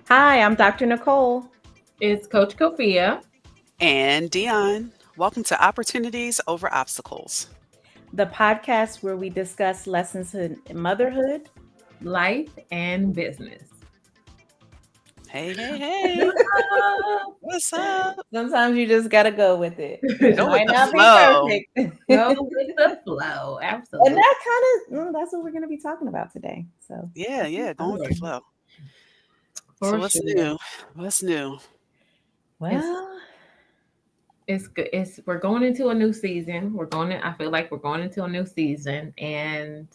Hi, I'm Dr. Nicole, It's Coach Cofia. And Dion, welcome to Opportunities Over Obstacles. the podcast where we discuss lessons in motherhood. Life and business. Hey, hey, hey. What's up? Sometimes you just gotta go with it. It Go with might the not be flow. perfect. Go with the flow. And Absolutely. that kind of that's what we're going to be talking about today. So, Yeah, going with the flow. So For what's sure. new? What's new? It's well, it's good. We're going into a new season. I feel like we're going into a new season, and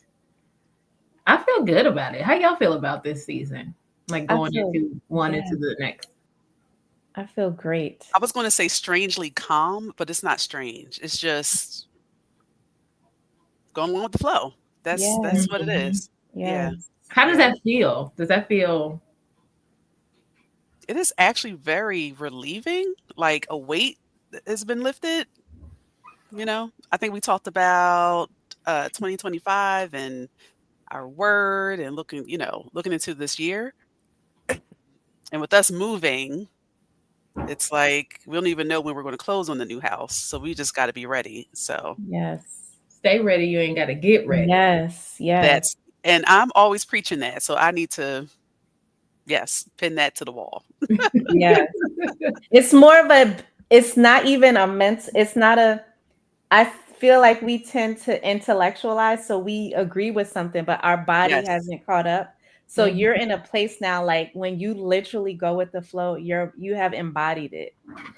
I feel good about it. How y'all feel about this season? Like I going feel into one yeah, into the next. I feel great. I was going to say strangely calm, but it's not strange. It's just going along with the flow. Yes, That's what it Mhm. is. Yeah, yes. How does yeah. that feel? Does that feel It is actually very relieving. Like a weight has been lifted. I think we talked about 2025 and our word and looking into this year. And with us moving, it's like we don't even know when we're going to close on the new house. So we just got to be ready. So Yes. stay ready? You ain't got to get ready. Yes, yes. that's, and I'm always preaching that. So I need to, yes, pin that to the wall. Yes. It's more of a it's not even a it's not a I feel like we tend to intellectualize, so we agree with something, but our body Yes, hasn't caught up. So Mhm. you're in a place now, like when you literally go with the flow, you have embodied it.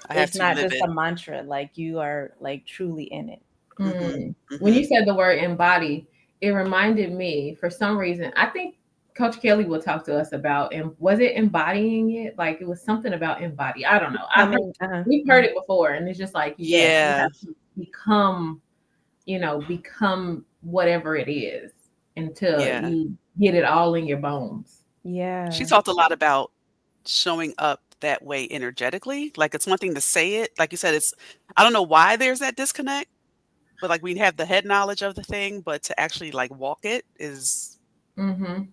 I have It's to not live just it. a mantra, like you are like truly in it. Hmm. When Hmm. you said the word embody, it reminded me for some reason. I think Coach Kelly will talk to us about, and was it embodying it? Like it was something about embody. I don't know. Becoming, We've heard it before, and it's just like yes, you Yeah, have to become, become whatever it is until yeah. you get it all in your bones. She yeah. talked a lot about showing up that way energetically. Like it's one thing to say it. Like you said, I don't know why there's that disconnect, but like we have the head knowledge of the thing, but to actually like walk it Mm-hmm.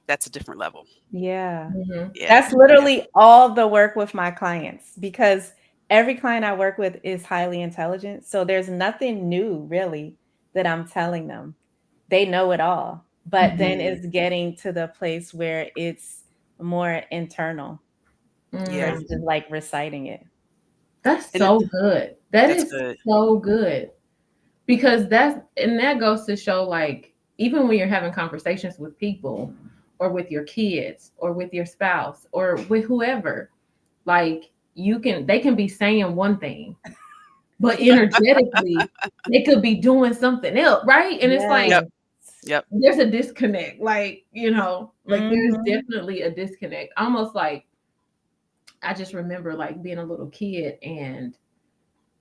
that's a different level. Yeah. Mm-hmm. Yeah. That's Yeah. literally all the work with my clients because every client I work with is highly intelligent. So there's nothing new really that I'm telling them. They know it all. But then Mhm. it's getting to the place where it's more internal Yeah. versus like reciting it. That's And it so good. That that's is good. so good. Because that goes to show like even when you're having conversations with people or with your kids or with your spouse or with whoever, like they can be saying one thing, but energetically they could be doing something else, right? And it's like Yep. Yes. Yep. there's a disconnect, like like there's Mhm. definitely a disconnect, almost like I just remember like being a little kid and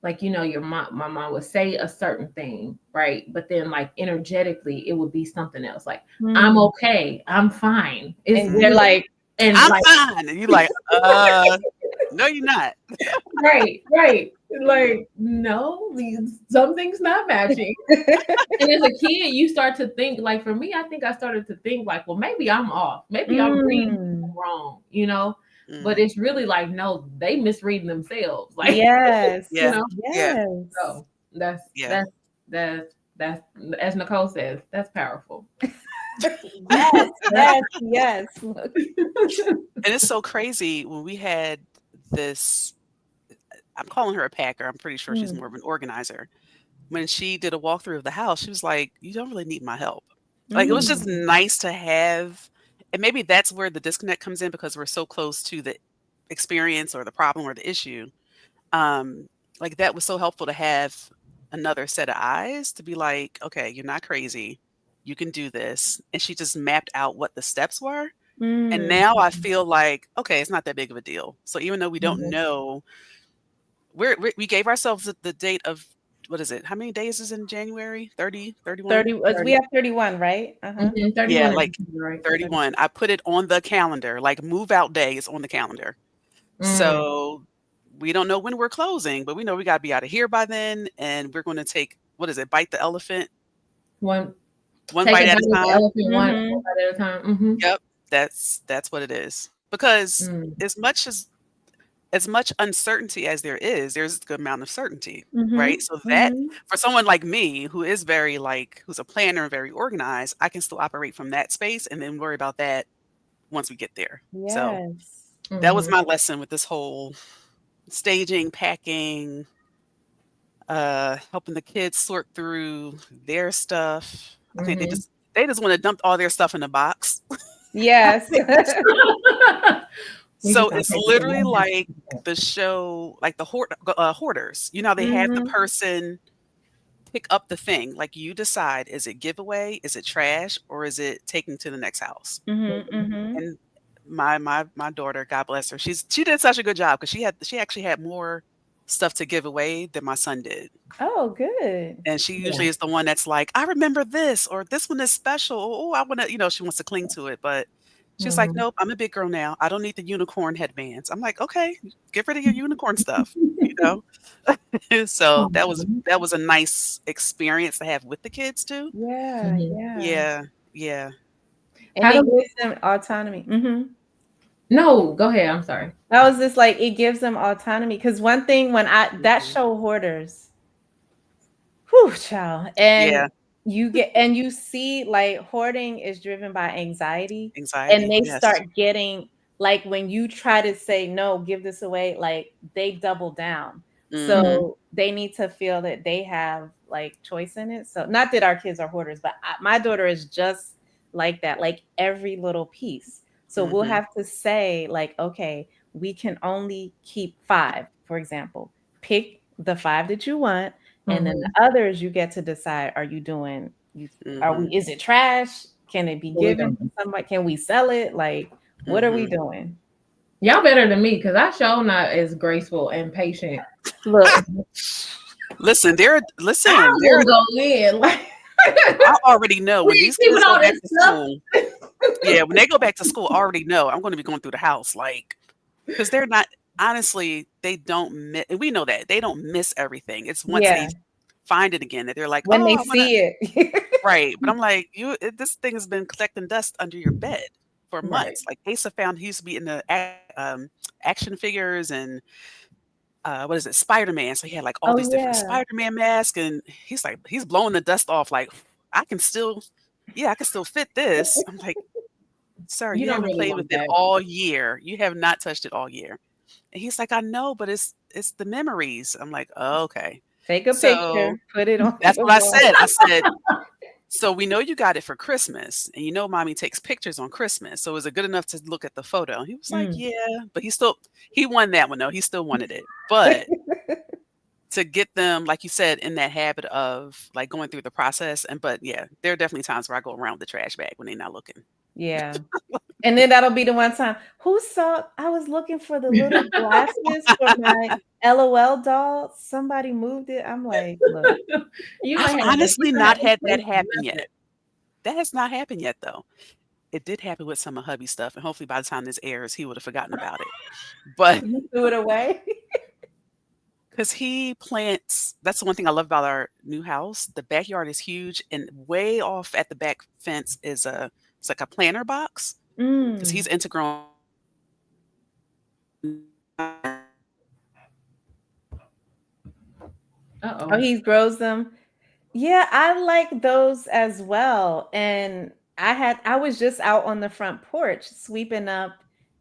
like my mom would say a certain thing, right, but then like energetically it would be something else, like I'm Mm. okay, I'm fine, it's And you're good, Mhm. like, and I'm like fine. And you're like, no, you're not. right, like no, something's not matching. And as a kid you start to think, like for me, I think I started to think like, well, maybe I'm off, maybe I'm reading mm. people wrong. But Mm. it's really like, no, they misreading themselves, like Yes. you Yeah. know Yeah. Yes. So that's Yeah. that's that's as Nicole says, that's powerful. Yes, yes, yes. And it's so crazy when we had this, I'm calling her a packer. I'm pretty sure she's Mm. more of an organizer. When she did a walkthrough of the house, she was like, "You don't really need my help." Like, it was just Mm. nice to have, and maybe that's where the disconnect comes in because we're so close to the experience or the problem or the issue. Um, like, that was so helpful to have another set of eyes to be like, "Okay, you're not crazy. You can do this. And she just mapped out what the steps were. And Mm. now I feel like, okay, it's not that big of a deal. So even though we don't Mhm. know, we gave ourselves the date of, what is it? How many days is in January? 30, 31. 30, as we 30. have 31, right? Uh-huh. Yeah, 31 is like right. 31. I put it on the calendar, like move out day is on the calendar. Mm. So we don't know when we're closing, but we know we got to be out of here by then. And we're going to take, what is it? Bite the elephant One, one take bite a at bite a of the time. elephant one Mhm. bite at a time. Mm-hmm. Yep. That's what it is. Because Mm. as much as much uncertainty as there is, there's a good amount of certainty, right? Mhm. So that Mhm. for someone like me who is very like who's a planner and very organized, I can still operate from that space and then worry about that once we get there. So Yes. that was Mm-hmm. my lesson with this whole staging, packing, helping the kids sort through their stuff. I think Mm-hmm. they just want to dump all their stuff in a box. Yes. We just So gonna it's take it in literally one like house. the show, like the hoarders. You know, they have the Mhm. person pick up the thing. Like you decide, is it giveaway, is it trash, or is it taking to the next house? Mhm. Mhm. And my daughter, God bless her, she did such a good job because she actually had more stuff to give away than my son did. Oh, good. And she Yeah. usually is the one that's like, I remember this, or this one is special. Oh, I want to, she wants to cling to it. But she's like, Mm-hmm. nope, I'm a big girl now. I don't need the unicorn headbands. I'm like, okay, get rid of your unicorn stuff, you know? So Mhm. that was a nice experience to have with the kids too. Yeah, Mhm. yeah. Yeah, yeah. And How it do gives them autonomy. Mhm. No, go ahead. I'm sorry. That was just like it gives them autonomy because one thing when I that Mhm. show Hoarders, whew, child, and Yeah, you see like hoarding is driven by anxiety, and anxiety. they Yes. start getting like when you try to say no, give this away, like they double down. Mhm. So they need to feel that they have like choice in it. So not that our kids are hoarders, but my daughter is just like that, like every little piece. So we'll Mhm. have to say like, okay, we can only keep 5, for example. Pick the 5 that you want, and then Mm-hmm. the others you get to decide, are you doing you are we Mhm. is it trash? Can it be What we given to doing? somebody? Can we sell it? Like, what are we Mhm. doing? Y'all better than me because I show not as graceful and patient. Look, I There will go in like I already know we when ain't these keeping kids go all back this to stuff. school. Yeah, when they go back to school, I already know I'm gonna be going through the house, like, because 'cause they're not honestly, they don't and we know that, they don't miss everything. It's once they yeah, find it again that they're like, when they "Oh, I wanna." see it. Right, but I'm like, this thing has been collecting dust under your bed for Right. months." Like, Asa found he used to be in the action figures and, what is it, Spider-Man, so he had, like, all Oh, these different yeah. Spider-Man masks, and he's like he's blowing the dust off like, "I can still yeah, I can still fit this." I'm like, "Sir, You you don't haven't really played with want it that. all year. You have not touched it all year." And he's like, "I know, but it's the memories." I'm like, "Oh, okay." Take a So, picture, put it on that's your what I wall. said. I said, "So we know you got it for Christmas, and you know mommy takes pictures on Christmas. So is it good enough to look at the photo?" He was like, Mm. "Yeah," but he won that one though. He still wanted it. But to get them, like you said, in that habit of like going through the process, and but yeah, there are definitely times where I go around with the trash bag when they're not looking. Yeah. And then that'll be the one time, "Who saw I was looking for the little glasses for my LOL doll. Somebody moved it." I'm like, "Look." I've You honestly might have not this had that place happen left yet. it. That has not happened yet though. It did happen with some of hubby stuff, and hopefully by the time this airs, he would have forgotten about it. But You threw it away? because he plants, that's the one thing I love about our new house. The backyard is huge, and way off at the back fence is it's like a planter box because Mm. he's into growing. Oh, Uh-oh. he grows them? Yeah, I like those as well, and I was just out on the front porch sweeping up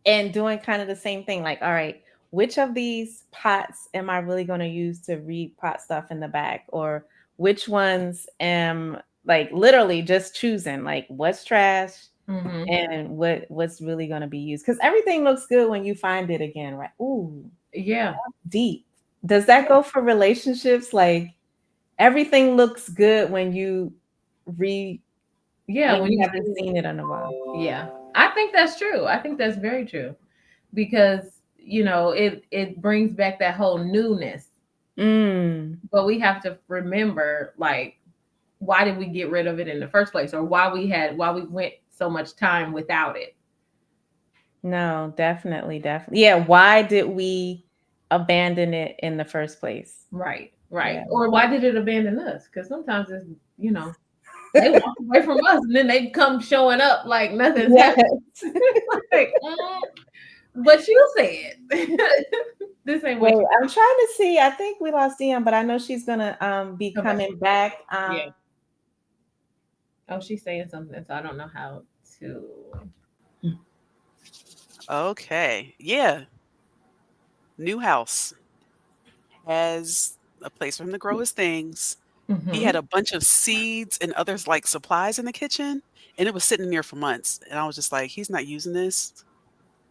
and doing kind of the same thing, like, "All right, which of these pots am I really gonna use to repot stuff in the back? Or which ones am" like, literally just choosing, like, what's trash Mm-hmm. and what's really gonna be used? Because everything looks good when you find it again, right? Ooh, Yeah. deep. Does that go for relationships? Like, everything looks good when you re Yeah, when when you you haven't see, seen it in a while. yeah, I think that's true. I think that's very true because it brings back that whole newness. Mm, But we have to remember, like, why did we get rid of it in the first place, or why we went so much time without it. no, definitely, definitely. Yeah, why did we abandon it in the first place? Right, Yeah. right. Or why did it abandon us? Because sometimes it's, they walk away from us and then they come showing up like nothing's Yes. happened. Like, but you said this ain't what Wait, you I'm trying to see. I think we lost Dion, but I know she's gonna be come back. coming back. Yeah. Oh, she's saying something, so I don't know how to. Okay. Yeah. New house has a place for him to grow his things. He had Hmm. a bunch of seeds and others like supplies in the kitchen, and it was sitting there for months. And I was just like, he's not using this.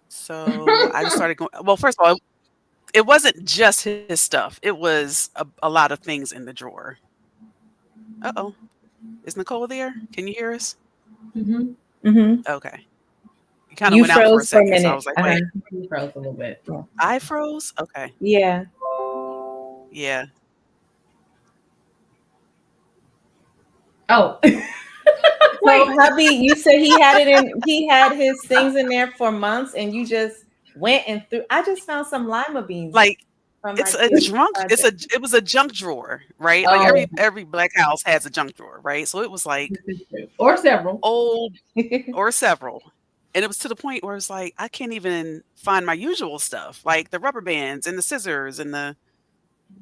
So I just started going. Well, first of all, it wasn't just his stuff. It was a lot of things in the drawer. Uh-oh. Is Nicole there? Can you hear us? Hmm. Mm-hmm. Okay. You kind of You went out for a froze for a second, so I minute. was like, Uh-huh. "Wait, He froze a little bit. Yeah. I froze?" Okay. Yeah. Yeah. Oh, So wait. hubby, you said he had his things in there for months and you just went and threw. I just found some lima beans Like, from my it's a kitchen drunk it's project. a it was a junk drawer, right? Like, Oh, every black house has a junk drawer, right? So it was, like, this is true. Or several. old or several. And it was to the point where it's like, I can't even find my usual stuff, like the rubber bands and the scissors and the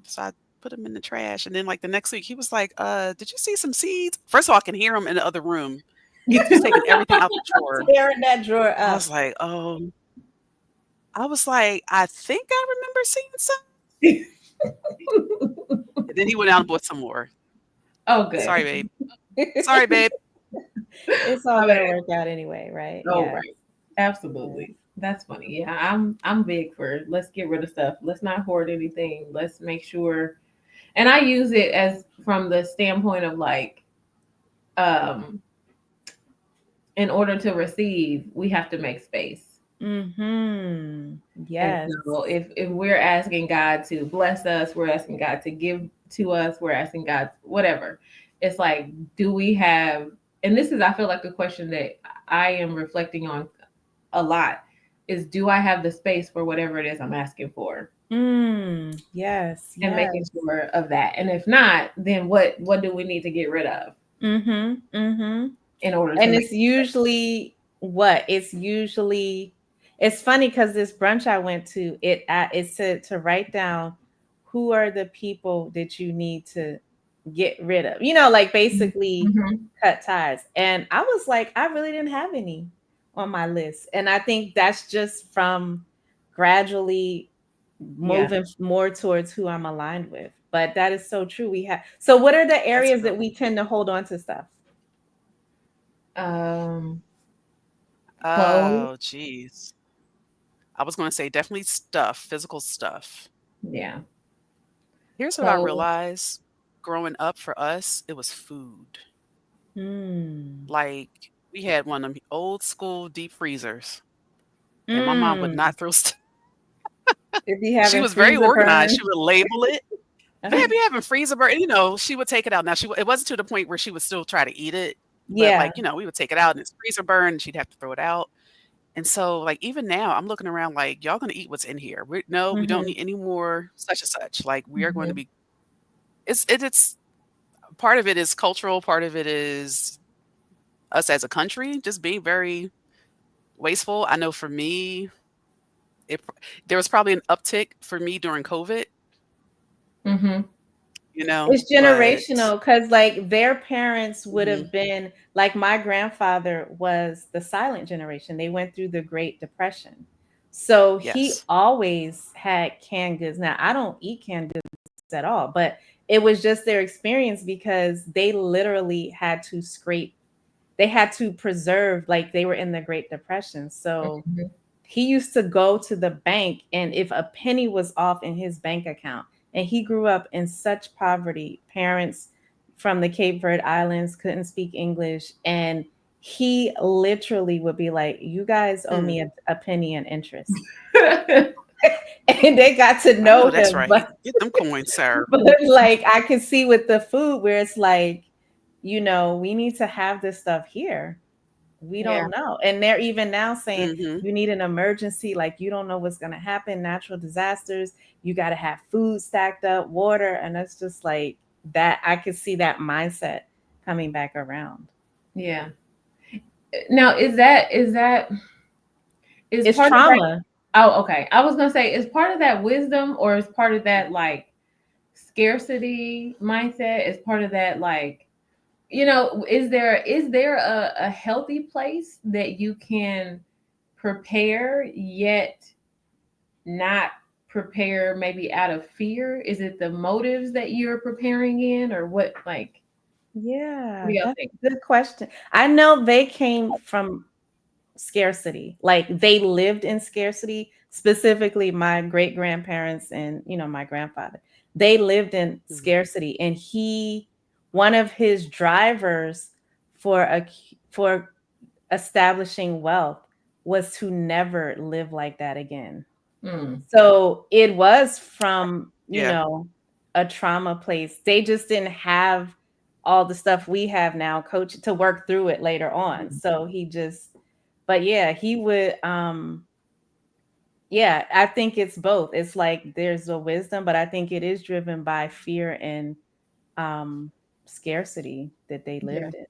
so I put them in the trash, and then, like, the next week, he was like, did you see some seeds?" First of all, I can hear him in the other room. He was taking everything out the drawer. Tearing that drawer I up. was like, "Oh." I was like, "I think I remember seeing some." And then he went out and bought some more. Oh, good. "Sorry, babe. Sorry, babe." It's all My gonna bad. work out anyway, right? Oh, Yeah. right. Absolutely. That's funny. Yeah, I'm big for let's get rid of stuff. Let's not hoard anything. Let's make sure. And I use it as from the standpoint of like, um, in order to receive, we have to make space. Mm-hmm. And Yes. so if we're asking God to bless us, we're asking God to give to us, we're asking God whatever. It's like, do we have, and this is I feel like a question that I am reflecting on a lot, is do I have the space for whatever it is I'm asking for? Yes, And making yes. sure of that. And if not, then what do we need to get rid of Mm-hmm. Mm-hmm. in order to And make it's usually what? It's usually it's funny because this brunch I went to, it said to write down who are the people that you need to get rid of. Like basically Mhm. cut ties. And I was like, I really didn't have any on my list. And I think that's just from gradually Yeah. moving more towards who I'm aligned with. But that is so true. We have so what are the That's areas good. that we tend to hold on to stuff? Um Clothes. Oh, jeez. I was gonna say definitely stuff, physical stuff. Yeah. Here's what I Clothes. realized growing up for us, it was food. Mm. Like, we had one of them old school deep freezers, and my mom would Mm. not throw If you she having was very freezer organized. burn. She would label it. Yeah, Uh-huh. be having freezer burn, she would take it out. Now it wasn't to the point where she would still try to eat it, but, Yeah. like, we would take it out and it's freezer burn and she'd have to throw it out. And so, like, even now, I'm looking around like, "Y'all gonna eat what's in here. No, we don't Mhm. need any more such and such." Like, we are going to Mhm. be it's part of it is cultural, part of it is us as a country just being very wasteful. I know for me, it there was probably an uptick for me during COVID, Mhm. It's but generational because like their parents would Mhm. have been like my grandfather was the silent generation. They went through the Great Depression. So he Yes. always had canned goods. Now I don't eat canned goods at all, but it was just their experience because they literally had to scrape, they had to preserve, like they were in the Great Depression. So Mhm. he used to go to the bank, and if a penny was off in his bank account, and he grew up in such poverty, parents from the Cape Verde Islands, couldn't speak English, and he literally would be like, "You guys owe Mm. me a penny in interest." And they got to I know know that's him, right. Get them coins, sir. but like I can see with the food where it's like, we need to have this stuff here. We Yeah. don't know. And they're even now saying Mhm. you need an emergency, like you don't know what's going to happen, natural disasters, you got to have food stacked up, water, and it's just like that. I could see that mindset coming back around. Yeah. Now, is It's part of that? trauma. Oh, okay. I was gonna say, is part of that wisdom, or is part of that like scarcity mindset? Is part of that like, is there a healthy place that you can prepare yet not prepare maybe out of fear? Is it the motives that you're preparing in, or what? Like, what Yeah, do y'all that's think? a good question. I know they came from scarcity. Like they lived in scarcity, specifically my great grandparents and my grandfather. They lived in Mhm. scarcity, and one of his drivers for for establishing wealth was to never live like that again. Mm, So it was from, Yeah. a trauma place. They just didn't have all the stuff we have now, coach, to work through it later on. mm, So but yeah, he would, yeah, I think it's both. It's like there's a wisdom, but I think it is driven by fear and um scarcity that they yeah, lived in.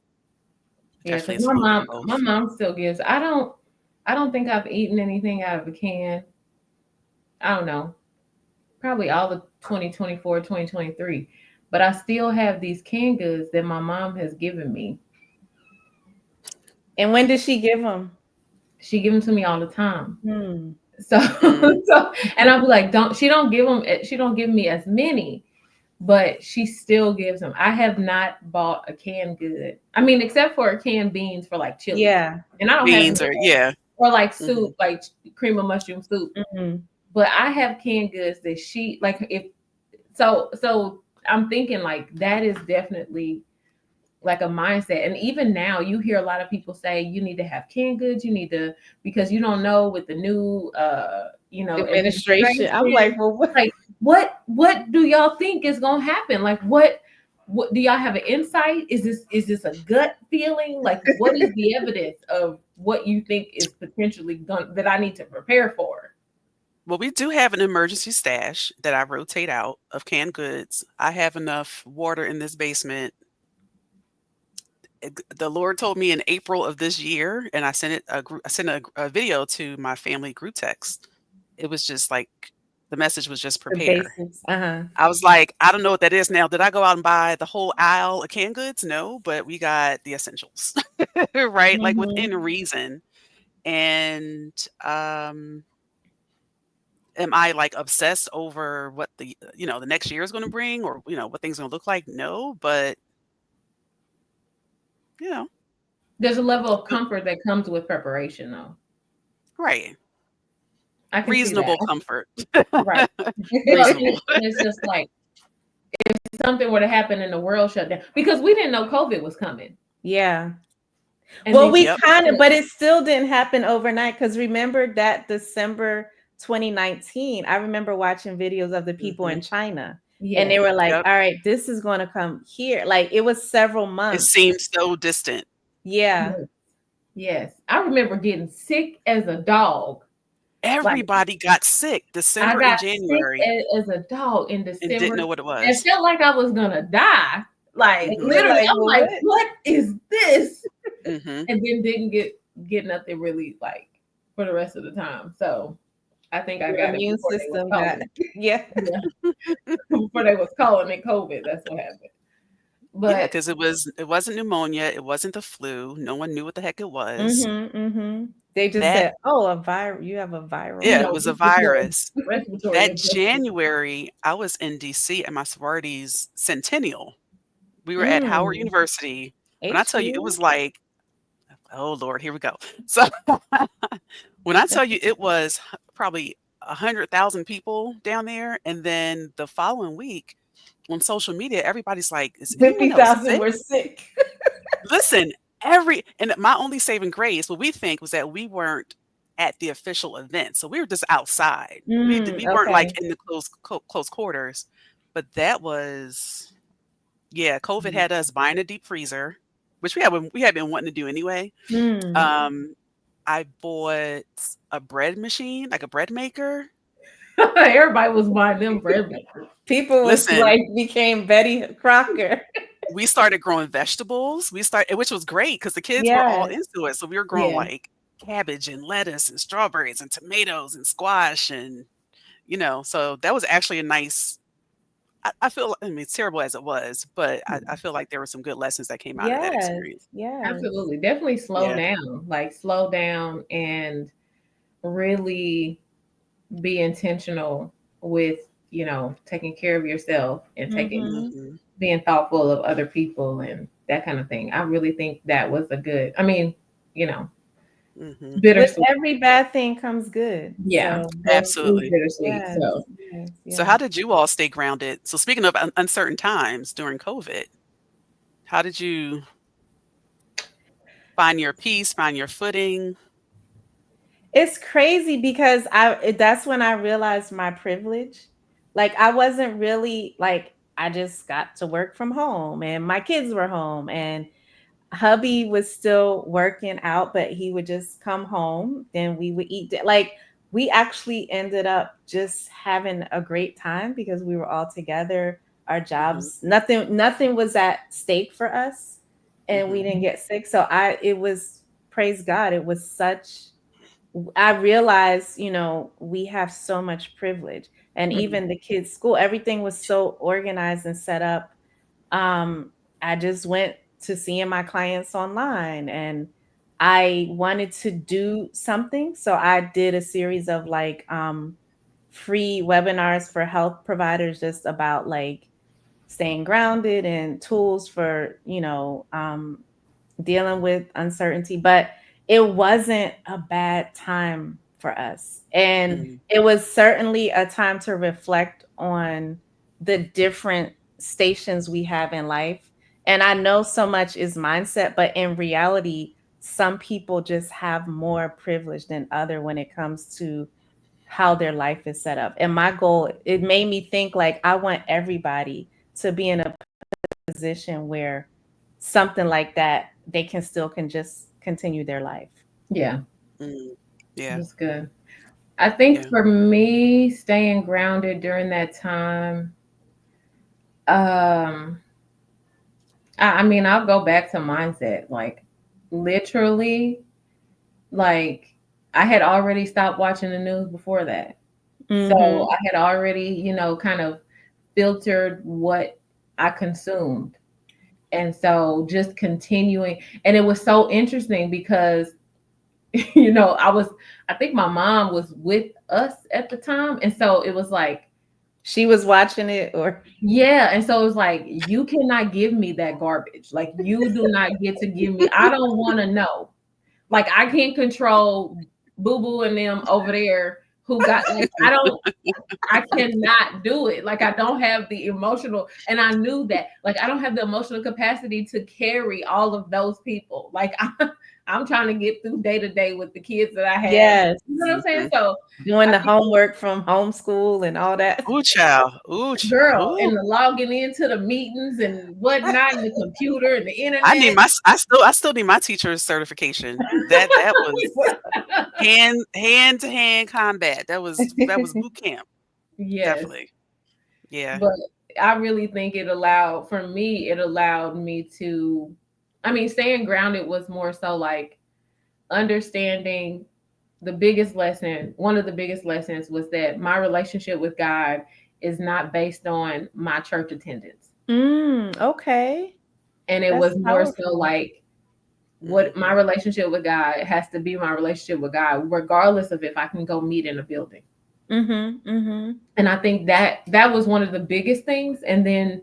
yeah. Definitely Because is a my little bit of mom, my both. mom still gives. I don't think I've eaten anything out of a can. I don't know, probably all of 2024, 2023. But I still have these canned goods that my mom has given me. And when did she give them? She gives them to me all the time. Hmm. So, Mm. and I'll be like, she don't give them, she don't give me as many, but she still gives them. I have not bought a canned good. I mean, except for canned beans for like chili, Yeah. and I don't have any, Beans or yeah. or like soup, Mhm. like cream of mushroom soup. Hmm. But I have canned goods that she like. If so, I'm thinking like that is definitely like a mindset. And even now, you hear a lot of people say you need to have canned goods. You need to, because you don't know with the new Administration. I'm administration. like, well, what? Like, what do y'all think is gonna happen? Like, what do y'all have an insight? Is this a gut feeling? Like, what is the evidence of what you think is potentially going that I need to prepare for? Well, we do have an emergency stash that I rotate out of canned goods. I have enough water in this basement. The Lord told me in April of this year, and I sent a video to my family group text. It was just like the message was just The prepare. basics. Uh-huh. I was like, I don't know what that is now. Did I go out and buy the whole aisle of canned goods? No, but we got the essentials, right? Like Hmm. within reason. And am I like obsessed over what the next year is going to bring, or what things going to look like? No, but you know, There's a level of uh, comfort that comes with preparation, though. right. I can see that. Reasonable comfort. Right. Well, and Reasonable. it's just like something were to happen and the world shut down, because we didn't know COVID was coming, Yeah. and Well, then we Yep. kind of, but it still didn't happen overnight because remember that December 2019, I remember watching videos of the people in Hmm. China, and yes, they were like, Yep. all right, this is going to come here. Like it was several It months. seems so distant. Yeah. yes, yes. I remember getting sick as a dog. Like, Everybody got sick I December and got sick January as a dog in and didn't December. know what it It was. felt like I was gonna die. Like, And you're Hmm. literally, like, I'm well, like, what? what is this? Hmm. And then didn't get nothing really like for the rest of the time. So I think I Your got it immune before they was system got, calling. yeah. Yeah, before they was calling it COVID. That's what happened. Yeah, But because it wasn't pneumonia, it wasn't the flu. No one knew what the heck it was. Mm-hmm. Mm-hmm. They just That said, oh, a viral, you have a viral you Yeah, thing. it know, was a virus. respiratory That infection. January, I was in DC at my sorority's centennial. We were at Howard Mm. University. When I tell you, it HU. was like, oh Lord, here we go. So when I tell you it was probably 100,000 people down there, and then the following week, on social media, everybody's like, "Is anyone else 50,000 sick?" were sick. Listen, and my only saving grace, what we think was that we weren't at the official event, so we were just outside. We weren't like Okay. in the close quarters, but that was yeah. COVID had us buying a deep freezer, which we had been wanting to do anyway. Mm. Um, I bought a bread machine, like a bread maker. Everybody was buying them bread makers. People was Listen, like became Betty Crocker. we started growing vegetables. Which was great because the kids were all Yes. into it. So we were growing Yeah. like cabbage and lettuce and strawberries and tomatoes and squash and so that was actually a nice. I feel I mean it's terrible as it was, but I feel like there were some good lessons that came out of that Yes. experience. Yes. Absolutely. Definitely slow Yeah. down. Like slow down and really be intentional with, taking care of yourself and taking Mhm. Hmm. being thoughtful of other people and that kind of thing. I really think that was a good, I mean, you know, Hmm. With bittersweet. every bad thing comes good. Yeah. So, It was Absolutely. bittersweet. yes. So Yes. So Yes. how did you all stay grounded? So speaking of uncertain times during COVID, how did you find your peace, find your footing? It's crazy because that's when I realized my privilege. Like I wasn't really like I just got to work from home and my kids were home and hubby was still working out, but he would just come home. Then we would eat. Like we actually ended up just having a great time because we were all together. Our Mhm, jobs, nothing was at stake for us, and we mhm, didn't get sick. So it was praise God. It was such. I realized, we have so much privilege, and mhm. even the kids' school, everything was so organized and set up. um, I just went to seeing my clients online and I wanted to do something. So I did a series of like free webinars for health providers just about like staying grounded and tools for, dealing with uncertainty, but it wasn't a bad time for us. And mm, it was certainly a time to reflect on the different stations we have in life. And I know so much is mindset, but in reality, some people just have more privilege than other when it comes to how their life is set up. And my goal, it made me think like I want everybody to be in a position where something like that they can just continue their life. Yeah, mm. Yeah, that's good. I think yeah. for me, staying grounded during that time, um, I mean, I'll go back to mindset. Like, literally, like, I had already stopped watching the news before that. So Mhm. I had already, kind of filtered what I consumed. And so just continuing. And it was so interesting because, I think my mom was with us at the time. And so it was like, She was watching it or yeah. And so it was like, you cannot give me that garbage. Like, you do not get to give me, I don't want to know. Like, I can't control Boo Boo and them over there who got, like, I cannot do it. Like, I don't have the emotional, and I knew that. Like, I don't have the emotional capacity to carry all of those people. Like, I'm trying to get through day to day with the kids that I have. yes, You know what I'm saying? Mhm. So doing I the think, homework from homeschool and all that. Ooh, child. girl, and Ooh. the logging into the meetings and whatnot, and the computer and the I need internet. my I still need my teacher's certification. That was hand-to-hand combat. That was boot camp, Yes, definitely. Yeah. but I really think for me, it allowed me to, I mean, staying grounded was more so like understanding one of the biggest lessons was that my relationship with God is not based on my church attendance. Okay. And it That's was more so powerful. like what my Mhm, relationship with God has to be my relationship with God, regardless of if I can go meet in a building. Mhm. Mhm. And I think that was one of the biggest things. And then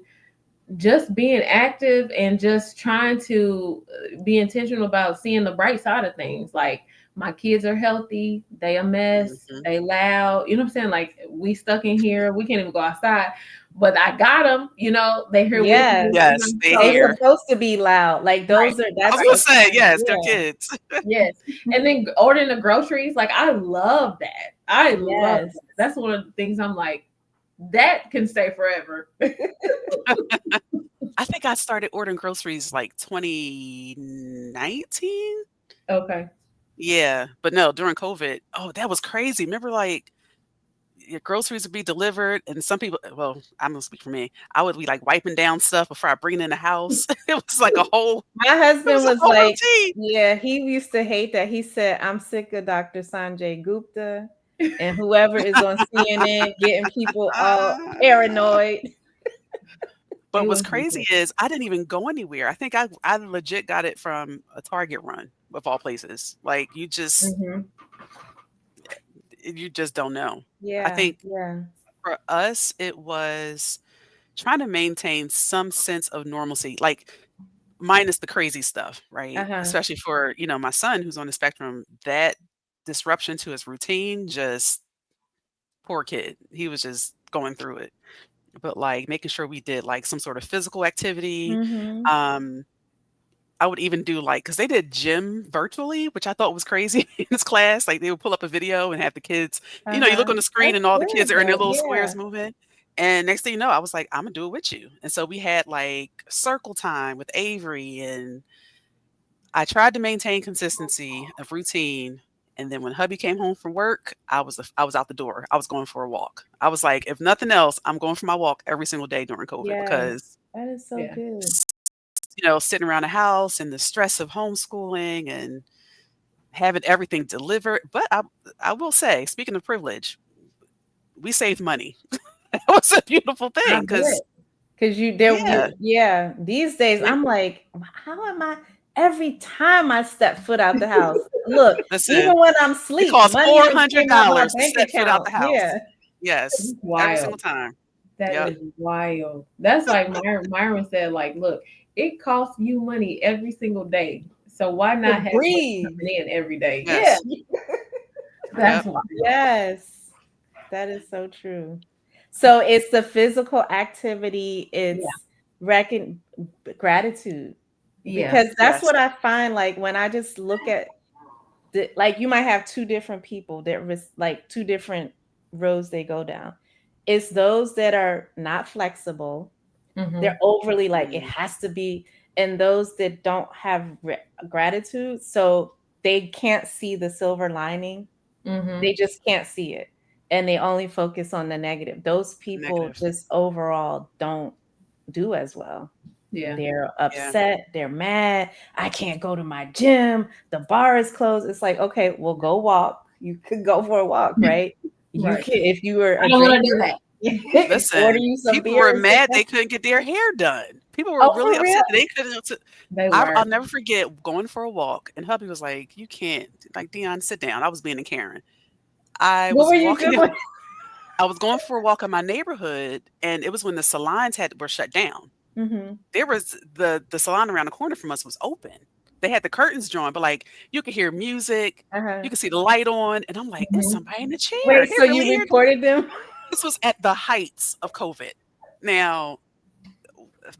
just being active and just trying to be intentional about seeing the bright side of things. Like, my kids are healthy, they a mess, mhm, they loud, you know what I'm saying? Like, we stuck in here, we can't even go outside. but I got them. You know, they here with me. Yes. You Yes, know, they They so here. supposed to be loud. Like right, those are I that's was the gonna say, sign. yes, they're Yeah. kids. yes. And then ordering the groceries, like I love that. I love Yes. that. That's one of the things I'm like, that can stay forever. I think I started ordering groceries like 2019? Okay. Yeah, but no, during COVID, oh, that was crazy. Remember, like, your groceries would be delivered, and some people well, I'm gonna speak for me. I would be, like, wiping down stuff before I bring it in the house. My It was husband a was whole like, routine. yeah, he used to hate that. He said, I'm sick of Dr. Sanjay Gupta and whoever is on CNN getting people all paranoid. But It what's was crazy is I didn't even go anywhere. I think I legit got it from a Target run, of all places. Like, mm-hmm. you just don't know. I Yeah, think yeah. for us, it was trying to maintain some sense of normalcy, like, minus the crazy stuff, right? Uh-huh. Especially for, my son who's on the spectrum, that disruption to his routine, just poor kid. He was just going through it. But, like, making sure we did, like, some sort of physical activity. Mhm. Um, I would even do, like, because they did gym virtually, which I thought was crazy in this class. Like, they would pull up a video and have the kids, you look Uh-huh. on the screen That's and all the good kids are in their though. little Yeah. squares moving. And next thing you know, I was like, "Imma do it with you." And so we had, like, circle time with Avery, and I tried to maintain consistency of routine, and then when hubby came home from work, I was out the door. I was going for a walk. I was like, "If nothing else, I'm going for my walk every single day during COVID," Yes. because, That is so Yeah. good. sitting around the house and the stress of homeschooling and having everything delivered. But I will say, speaking of privilege, we saved money. That was a beautiful I thing because bet. Cause you there yeah, you yeah. These days we I'm like, how am I every time I step foot out the house? Look, listen, even when I'm it asleep, costs money $400 just came out my to bank set foot out account. the house. Yeah. Yes, It's every wild. single time. That Yep. is wild. That's like Myron said, like, look, it costs you money every single day. So why To not have money breathe. coming in every day? Yeah. Yes. That's Yep. wild. Yes. That is so true. So it's the physical activity, Yeah. it's reckon gratitude. Yeah. Because that's Yes. what I find like when I just look at like you might have two different people that like two different roads they go down. It's those that are not flexible. Mm-hmm. They're overly like it Mm, has to be, and those that don't have gratitude, so they can't see the silver lining. Mm-hmm. They just can't see it, and they only focus on the negative. Those people negative. just overall don't do as well. Yeah. They're Yeah. upset, they're mad. I can't go to my gym. The bar is closed. It's like, okay, well, go walk. You could go for a walk, right? You Right. can, if you were I a don't want to drinker, do that. order Listen, you some people beer were and sit mad down. they couldn't get their hair done. People were Oh, really for real? upset that they couldn't. They I'll were. never forget going for a walk, and hubby was like, "You can't, like, Dion, sit down." I was being a Karen. I What was were you walking down doing? I was going for a walk in my neighborhood, and it was when the salons were shut down. Mhm. There was the salon around the corner from us was open. They had the curtains drawn, but, like, you could hear music, you Uh-huh. could see the light on, and I'm like, "It's Mhm. somebody in the chair. Wait, They're so you really here." reported them? This was at the heights of COVID. Now,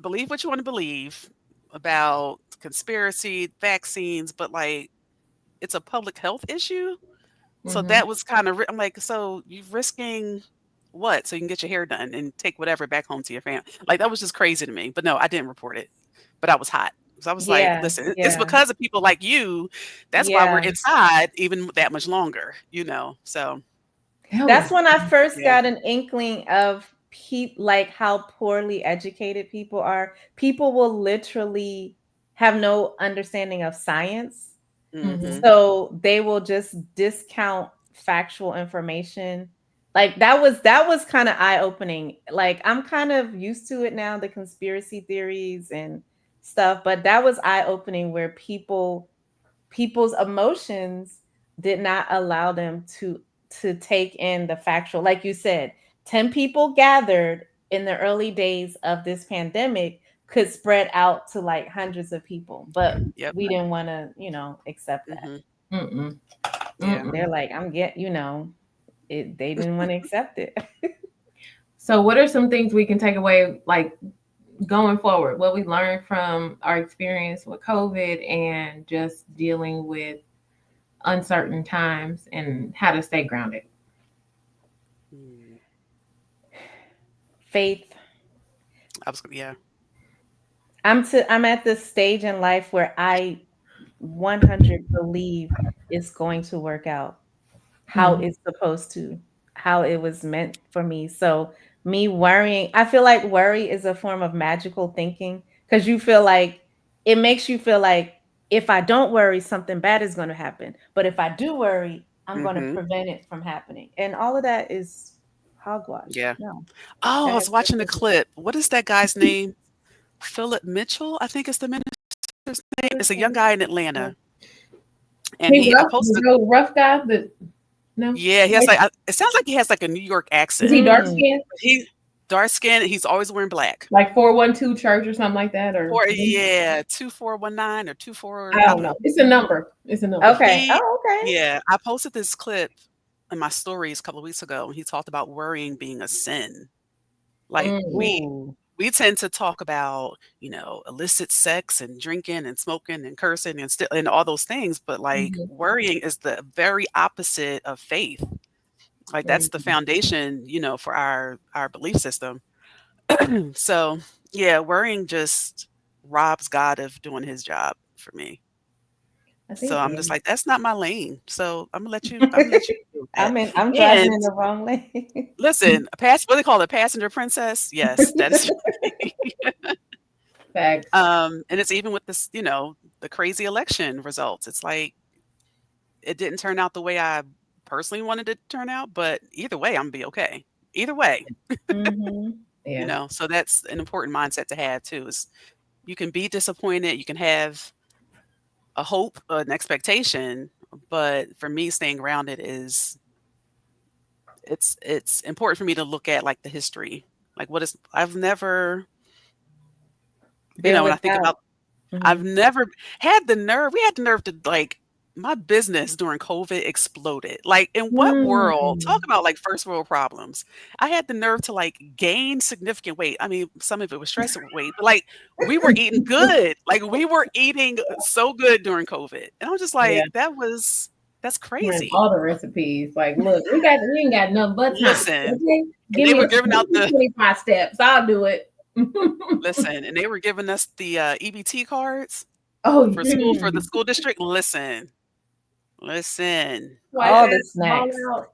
believe what you want to believe about conspiracy, vaccines, but, like, it's a public health issue. So Mhm. that was kind of, I'm like, so you risking what? So you can get your hair done and take whatever back home to your family. Like, that was just crazy to me. But no, I didn't report it. But I was hot. So I was like, Yeah, listen, it's yeah, because of people like you. That's why we're yeah. inside even that much longer. So That That's was. when I first yeah. got an inkling of like how poorly educated people are. People will literally have no understanding of science. Hmm. Mhm. So they will just discount factual information. Like that was kind of eye-opening. Like I'm kind of used to it now, the conspiracy theories and stuff, but that was eye-opening where people's emotions did not allow them to take in the factual. Like you said, 10 people gathered in the early days of this pandemic could spread out to like hundreds of people, but Yep. we didn't want to, accept that. Hmm. Mm-mm. Yeah. They're Mm-mm. like, I'm get, they didn't want to accept it. So, what are some things we can take away, like going forward? What we learned from our experience with COVID and just dealing with uncertain times and how to stay grounded. Mm, Faith. yeah. I'm at this stage in life where I 100 believe it's going to work out how Mm-hmm. it's supposed to, how it was meant for me. So me worrying, I feel like worry is a form of magical thinking because you feel like it makes you feel like if I don't worry, something bad is going to happen. But if I do worry, I'm going to Hmm. prevent it from happening. And all of that is hogwash. Yeah. No, Oh, I that has was watching the nothing to clip. What is that guy's name? Philip Mitchell, I think is the minister's name. It's a young guy in do. Atlanta, and He I rough, the posted. real rough guy. That no, Yeah, he has like. It sounds like he has like a New York is accent. he dark Mm, skinned? He dark skin. He's always wearing black. Like 412 church or something like that, or Or yeah, 2419 or 24. I I don't don't know. know. It's a number. It's a number. okay. He, Oh, okay. yeah, I posted this clip in my stories a couple of weeks ago, and he talked about worrying being a sin. Like Mm, Ooh. we tend to talk about, illicit sex and drinking and smoking and cursing and still and all those things, but like mhm, worrying is the very opposite of faith. Like that's the mm. foundation, for our belief system. So yeah, worrying just robs God of doing his job for me. I So think I'm yeah. just like, that's not my lane. So I'm gonna let you do that. I'm driving And in the wrong lane. listen, a pass what they call it, a passenger princess. Yes, that is Facts. and it's even with this, the crazy election results. It's like it didn't turn out the way I personally wanted it to turn out, but either way, I'm gonna be okay. Either way, Mhm. Yeah. so that's an important mindset to have too. Is you can be disappointed, you can have a hope, an expectation, but for me, staying grounded is it's important for me to look at like the history, like what is I've never, Been when I think without. about I've Mhm. never had the nerve. We had the nerve to like my business during COVID exploded. Like in what world? Talk Mm. about like first world problems. I had the nerve to like gain significant weight. I mean, some of it was stress weight, but like we were eating good. Like we were eating so good during COVID. And I was just Yeah. like, that's Man, crazy. all the recipes. Like, look, we ain't got nothing but time. Listen, Okay, and give they me were giving out the 25 steps. I'll do it. listen, and they were giving us the EBT cards Oh, for yeah. for the Mm. school district. Listen. Wipe All the that ball snacks. out.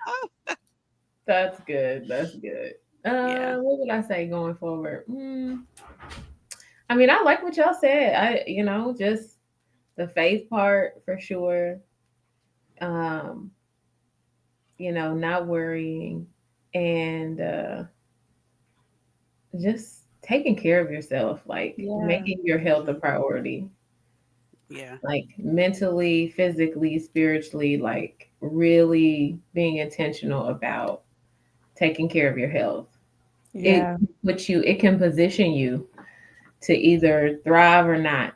Oh, That's good. That's good. yeah. What would I say going forward? I mean, I like what y'all said. Just the faith part for sure. Um, not worrying and just taking care of yourself, like Yeah. making your health a Mhm. priority, Yeah. like mentally, physically, spiritually, like really being intentional about taking care of your health. It Yeah. it can position you to either thrive or not.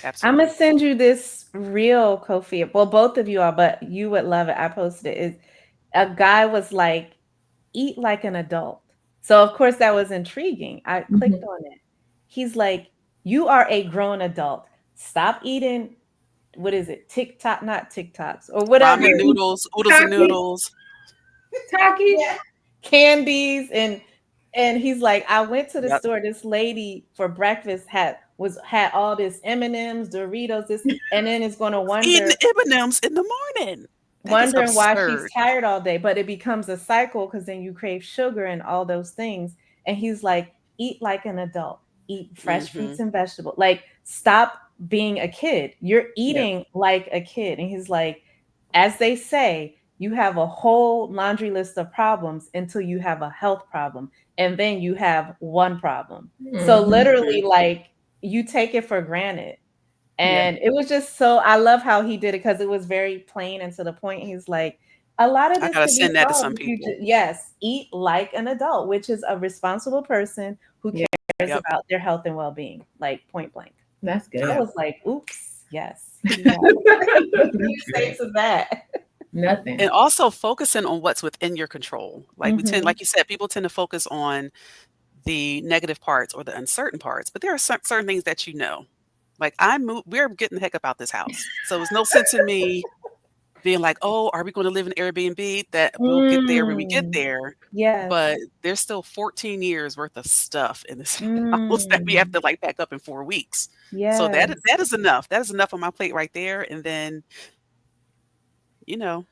I'm gonna Absolutely. send you this real Kofi. Well, both of you are, but you would love it. I posted it. A guy was like, "Eat like an adult." So of course that was intriguing. I clicked Mhm. on it. He's like, "You are a grown adult. Stop eating. What is it? TikTok, not TikToks or Ramen whatever. noodles, oodles and Takis, noodles. Takis. Yeah. Candies and he's like, I went to the Yep. store. This lady for breakfast had all this M&Ms, Doritos, this, and then it's going to Eating wonder M&Ms in the morning. That is wondering why she's absurd. tired all day, but it becomes a cycle because then you crave sugar and all those things. And he's like, eat like an adult, eat fresh fruits Mhm. and vegetables. Like, stop being a kid. You're Yep. eating like a kid. And he's like, as they say, you have a whole laundry list of problems until you have a health problem. And then you have one problem. So, Hmm. literally, Mhm. like, you take it for granted Yeah. and it was just so I love how he did it because it was very plain and to the point. He's like, a lot of I this gotta could be send that to solved some if you people. just, yes, eat like an adult, which is a responsible person who Yeah. cares Yep. about their health and well-being, like point blank. That's I good. Yeah. was like, oops, yes, he has. What do you say to that? Nothing. And also focusing on what's within your control. Like we tend, Mhm. like you said, people tend to focus on the negative parts or the uncertain parts, but there are certain things that you know. Like we're getting the heck up out this house. So there's no sense in me being like, oh, are we going to live in Airbnb? That we'll get there when we get Mm. there. Yes. But there's still 14 years worth of stuff in this house that we have Mm. to like pack up in 4 weeks. So Yes. that is enough. That is enough on my plate right there. And then, you know,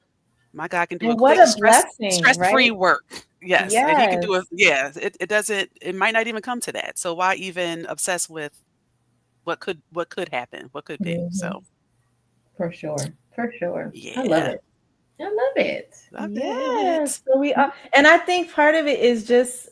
my guy can do a And what quick a blessing, stress-free right? work. Yes, and he can do a Yes. yeah, it doesn't it might not even come to that. So why even obsess with what could happen, what could be? Hmm. So, For sure. For sure. I love yeah, it. I love it. love Yes, it. so we are, and I think part of it is just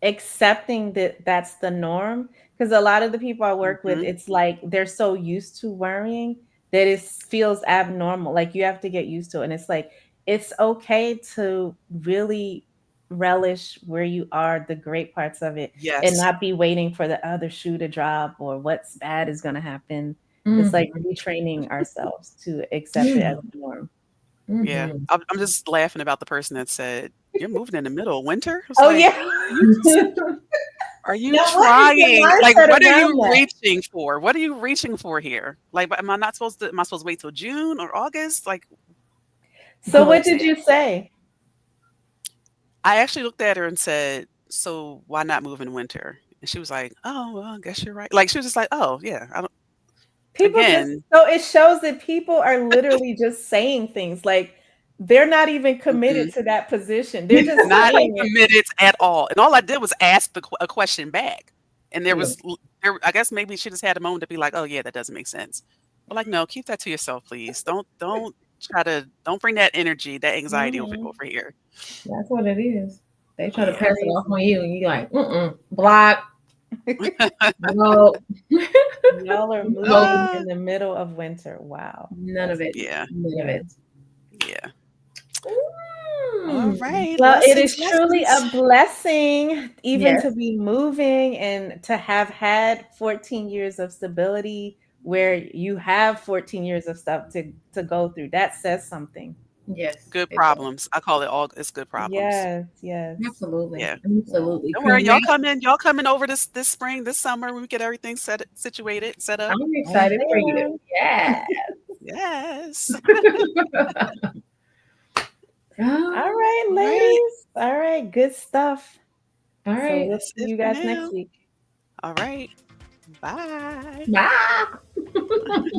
accepting that that's the norm. Because a lot of the people I work with, Mhm. it's like they're so used to worrying that it feels abnormal. Like you have to get used to it. And it's like, it's okay to really relish where you are, the great parts of it, and Yes. not be waiting for the other shoe to drop or what's bad is going to happen. It's like Hmm. retraining ourselves to accept it as Hmm. the norm. Yeah. Hmm. I'm just laughing about the person that said, "You're moving in the middle of winter?" It's Oh like, yeah. are you Now what is the trying? Like, mindset what are around you that? reaching for? What are you reaching for here? Like, am I not supposed to am I supposed to wait till June or August? Like, So I don't what did understand. you say? I actually looked at her and said, "So why not move in winter?" And she was like, "Oh, well, I guess you're right." Like, she was just like, "Oh, yeah." I don't People just, again, so it shows that people are literally just saying things like they're not even mhm, committed to that position. They're just not saying it. committed at all. And all I did was ask a question back. And there Yeah. was there I guess maybe she just had a moment to be like, "Oh, yeah, that doesn't make sense." But like, "No, keep that to yourself, please. Don't bring that energy, that anxiety Mhm. over here." That's what it is. They try to Yeah. pass it off Crazy. on you, and you're like, block, no, Y'all are moving no, Ah, in the middle of winter. Wow. none That's of it, yeah, none of it. yeah. All Mm. right, well, it lessons, is truly lessons. a blessing even Yes, to be moving and to have had 14 years of stability where you have 14 years of stuff to go through. That says something. yes, Good it does. problems. I call it all it's good problems. Yes, yes. Absolutely, Yeah. Yeah. absolutely. Don't worry, Congrat. y'all coming over this spring, this summer when we get everything situated, set up. I'm excited for you. Amen. Yeah. Yes. All Um, right, All right. ladies. All right, good stuff. all So right. we'll That's see it you for guys next now. week. All right. Bye. Bye.